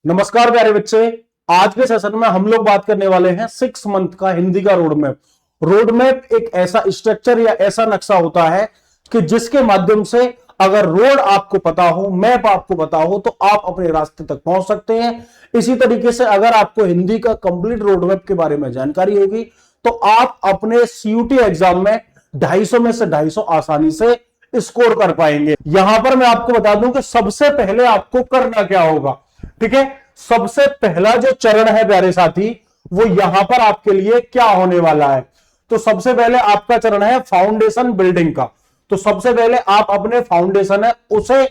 नमस्कार प्यारे बच्चे। आज के सेशन में हम लोग बात करने वाले हैं 6 मंथ का हिंदी का रोड मैप। रोड मैप एक ऐसा स्ट्रक्चर या ऐसा नक्शा होता है कि जिसके माध्यम से अगर रोड आपको पता हो, मैप आपको पता हो, तो आप अपने रास्ते तक पहुंच सकते हैं। इसी तरीके से अगर आपको हिंदी का कंप्लीट रोड मैप के बारे में जानकारी होगी तो आप अपने सीयूटी एग्जाम में 250 में से 250 आसानी से स्कोर कर पाएंगे। यहां पर मैं आपको बता दूं कि सबसे पहले आपको करना क्या होगा। ठीक है, सबसे पहला जो चरण है प्यारे साथी, वो यहां पर आपके लिए क्या होने वाला है। तो सबसे पहले आपका चरण है फाउंडेशन बिल्डिंग का। तो सबसे पहले आप अपने फाउंडेशन है उसे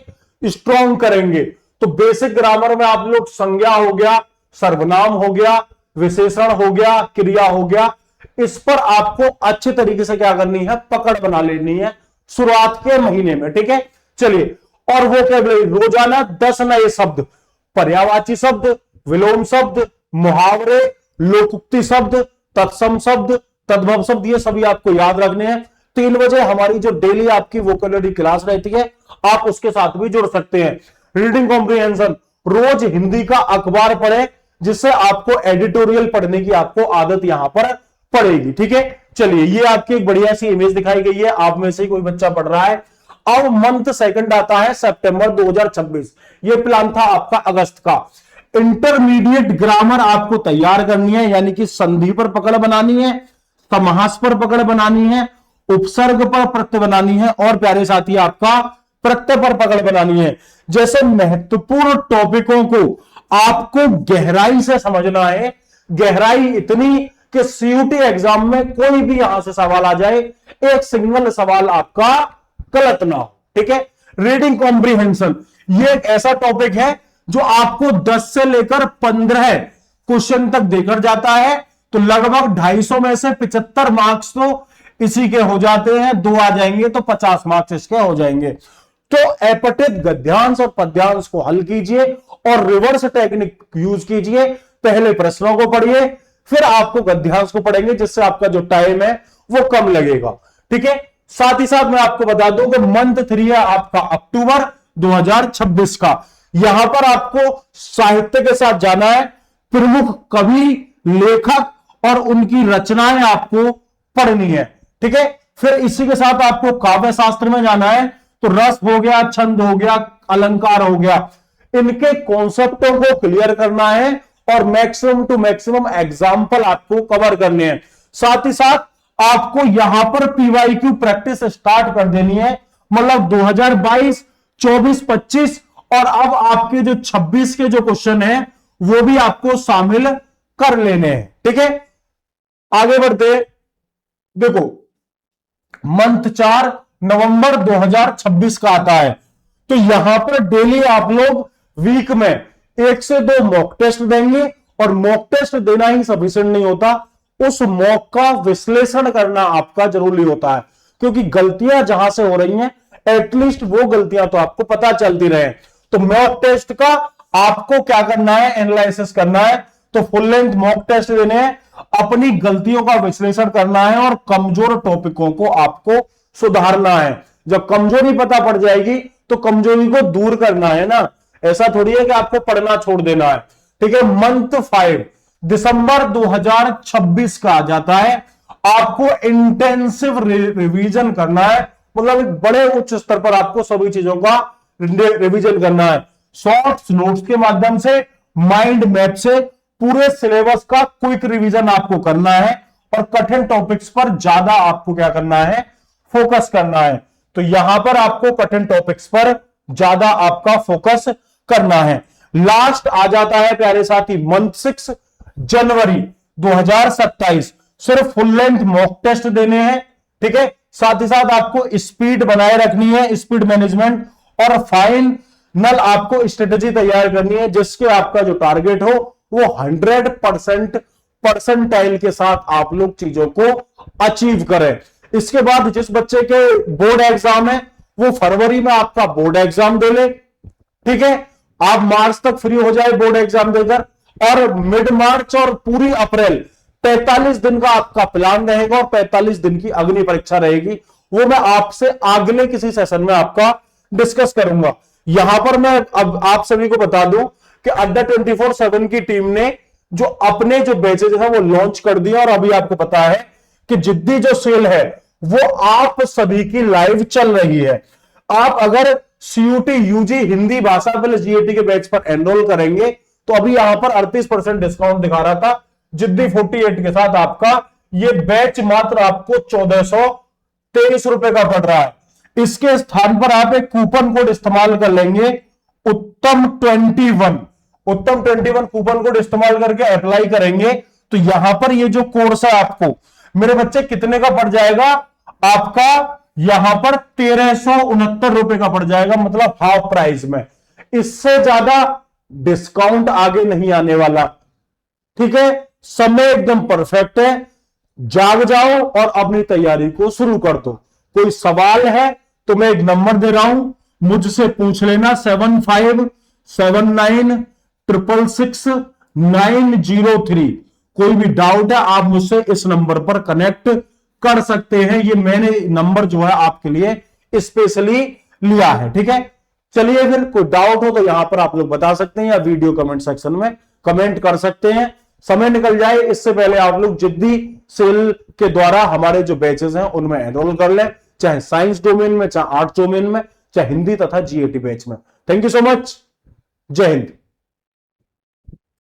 स्ट्रॉन्ग करेंगे। तो बेसिक ग्रामर में आप लोग संज्ञा हो गया, सर्वनाम हो गया, विशेषण हो गया, क्रिया हो गया, इस पर आपको अच्छे तरीके से क्या करनी है, पकड़ बना लेनी है शुरुआत के महीने में। ठीक है, चलिए। और वो क्या, रोजाना 10 नए शब्द, पर्यायवाची शब्द, विलोम शब्द, मुहावरे, लोकोक्ति शब्द, तत्सम शब्द, तद्भव शब्द, ये सभी आपको याद रखने हैं। 3 बजे हमारी जो डेली आपकी वोकैबुलरी क्लास रहती है, आप उसके साथ भी जुड़ सकते हैं। रीडिंग कॉम्प्रिहेंशन, रोज हिंदी का अखबार पढ़े, जिससे आपको एडिटोरियल पढ़ने की आपको आदत यहां पर पड़ेगी। ठीक है, चलिए। ये आपकी एक बढ़िया सी इमेज दिखाई गई है, आप में से ही कोई बच्चा पढ़ रहा है। अब मंथ सेकंड आता है सितंबर 2026। ये प्लान था आपका अगस्त का। इंटरमीडिएट ग्रामर आपको तैयार करनी है, यानी कि संधि पर पकड़ बनानी है, समास पर पकड़ बनानी है, उपसर्ग पर प्रत्यय बनानी है, और प्यारे साथी आपका प्रत्यय पर पकड़ बनानी है। जैसे महत्वपूर्ण टॉपिकों को आपको गहराई से समझना है, गहराई इतनी कि सीयूटी एग्जाम में कोई भी यहां से सवाल आ जाए, एक सिंगल सवाल आपका गलत ना हो। ठीक है, रीडिंग कॉम्प्रिहेंशन, ये एक ऐसा टॉपिक है जो आपको 10 से लेकर 15 क्वेश्चन तक देकर जाता है। तो लगभग 250 में से 75 मार्क्स तो इसी के हो जाते हैं, 2 आ जाएंगे तो 50 मार्क्स इसके हो जाएंगे। तो अपठित गद्यांश और पद्यांश को हल कीजिए और रिवर्स टेक्निक यूज कीजिए। पहले प्रश्नों को पढ़िए, फिर आपको गद्यांश को पढ़ेंगे, जिससे आपका जो टाइम है वो कम लगेगा। ठीक है, साथ ही साथ मैं आपको बता दूं कि मंथ 3 है आपका अक्टूबर 2026 का। यहां पर आपको साहित्य के साथ जाना है, प्रमुख कवि, लेखक और उनकी रचनाएं आपको पढ़नी है। ठीक है, फिर इसी के साथ आपको काव्य शास्त्र में जाना है। तो रस हो गया, छंद हो गया, अलंकार हो गया, इनके कॉन्सेप्टों को क्लियर करना है और मैक्सिमम टू मैक्सिमम एग्जाम्पल आपको कवर करने हैं। साथ ही साथ आपको यहां पर पीवाईक्यू प्रैक्टिस स्टार्ट कर देनी है, मतलब 2022, 24, 25 और अब आपके जो 26 के जो क्वेश्चन हैं वो भी आपको शामिल कर लेने हैं। ठीक है, आगे बढ़ते। देखो, मंथ 4 नवंबर 2026 का आता है। तो यहां पर डेली आप लोग वीक में 1 से 2 मॉक टेस्ट देंगे, और मॉक टेस्ट देना ही सफिशिएंट नहीं होता, उस मॉक का विश्लेषण करना आपका जरूरी होता है, क्योंकि गलतियां जहां से हो रही हैं एटलीस्ट वो गलतियां तो आपको पता चलती रहे। तो मॉक टेस्ट का आपको क्या करना है, एनालिसिस करना है। तो फुल लेंथ मॉक टेस्ट देने हैं, अपनी गलतियों का विश्लेषण करना है और कमजोर टॉपिकों को आपको सुधारना है। जब कमजोरी पता पड़ जाएगी तो कमजोरी को दूर करना है ना, ऐसा थोड़ी है कि आपको पढ़ना छोड़ देना है। ठीक है, मंथ 5 दिसंबर 2026 का आ जाता है। आपको इंटेंसिव रिवीजन करना है, मतलब एक बड़े उच्च स्तर पर आपको सभी चीजों का रिवीजन करना है। शॉर्ट्स नोट्स के माध्यम से, माइंड मैप से पूरे सिलेबस का क्विक रिवीजन आपको करना है, और कठिन टॉपिक्स पर ज्यादा आपको क्या करना है, फोकस करना है। तो यहां पर आपको कठिन टॉपिक्स पर ज्यादा आपका फोकस करना है। लास्ट आ जाता है प्यारे साथी मंथ 6 जनवरी 2027। सिर्फ फुल लेंथ मॉक टेस्ट देने हैं। ठीक है, साथ ही साथ आपको स्पीड बनाए रखनी है, स्पीड मैनेजमेंट, और फाइनल आपको स्ट्रेटेजी तैयार करनी है, जिसके आपका जो टारगेट हो वो 100% परसेंटाइल के साथ आप लोग चीजों को अचीव करें। इसके बाद जिस बच्चे के बोर्ड एग्जाम है वो फरवरी में आपका बोर्ड एग्जाम दे ले। ठीक है, आप मार्च तक फ्री हो जाए बोर्ड एग्जाम देकर, और मिड मार्च और पूरी अप्रैल 45 दिन का आपका प्लान रहेगा, और 45 दिन की अग्नि परीक्षा रहेगी। वो मैं आपसे अगले किसी सेशन में आपका डिस्कस करूंगा। यहां पर मैं अब आप सभी को बता दूं कि अड्डा 24/7 की टीम ने जो अपने जो बैचेज है वो लॉन्च कर दिया, और अभी आपको पता है कि जिद्दी जो सेल है वो आप सभी की लाइव चल रही है। आप अगर CUT UG हिंदी भाषा प्लस GAT के बैच पर एनरोल करेंगे तो अभी यहां पर 38% डिस्काउंट दिखा रहा था जिद्दी 48 के साथ, आपका ये बैच मात्र आपको 1423 रुपए का पड़ रहा है। इसके स्थान पर आप एक कूपन कोड इस्तेमाल कर लेंगे, उत्तम 21 कूपन कोड इस्तेमाल करके अप्लाई करेंगे तो यहां पर ये जो कोर्स है आपको मेरे बच्चे कितने का पड़ जाएगा, आपका यहां पर 1369 रुपए का पड़ जाएगा, मतलब हाफ प्राइस में। इससे ज्यादा डिस्काउंट आगे नहीं आने वाला। ठीक है, समय एकदम परफेक्ट है, जाग जाओ और अपनी तैयारी को शुरू कर दो। कोई सवाल है तो मैं एक नंबर दे रहा हूं, मुझसे पूछ लेना, 7579666903। कोई भी डाउट है आप मुझसे इस नंबर पर कनेक्ट कर सकते हैं। ये मैंने नंबर जो है आपके लिए स्पेशली लिया है। ठीक है, चलिए फिर कोई डाउट हो तो यहां पर आप लोग बता सकते हैं या वीडियो कमेंट सेक्शन में कमेंट कर सकते हैं। समय निकल जाए इससे पहले आप लोग जिद्दी सेल के द्वारा हमारे जो बैचेस हैं उनमें एनरोल कर लें, चाहे साइंस डोमेन में, चाहे आर्ट डोमेन में, चाहे हिंदी तथा GAT बैच में। थैंक यू सो मच, जय हिंद।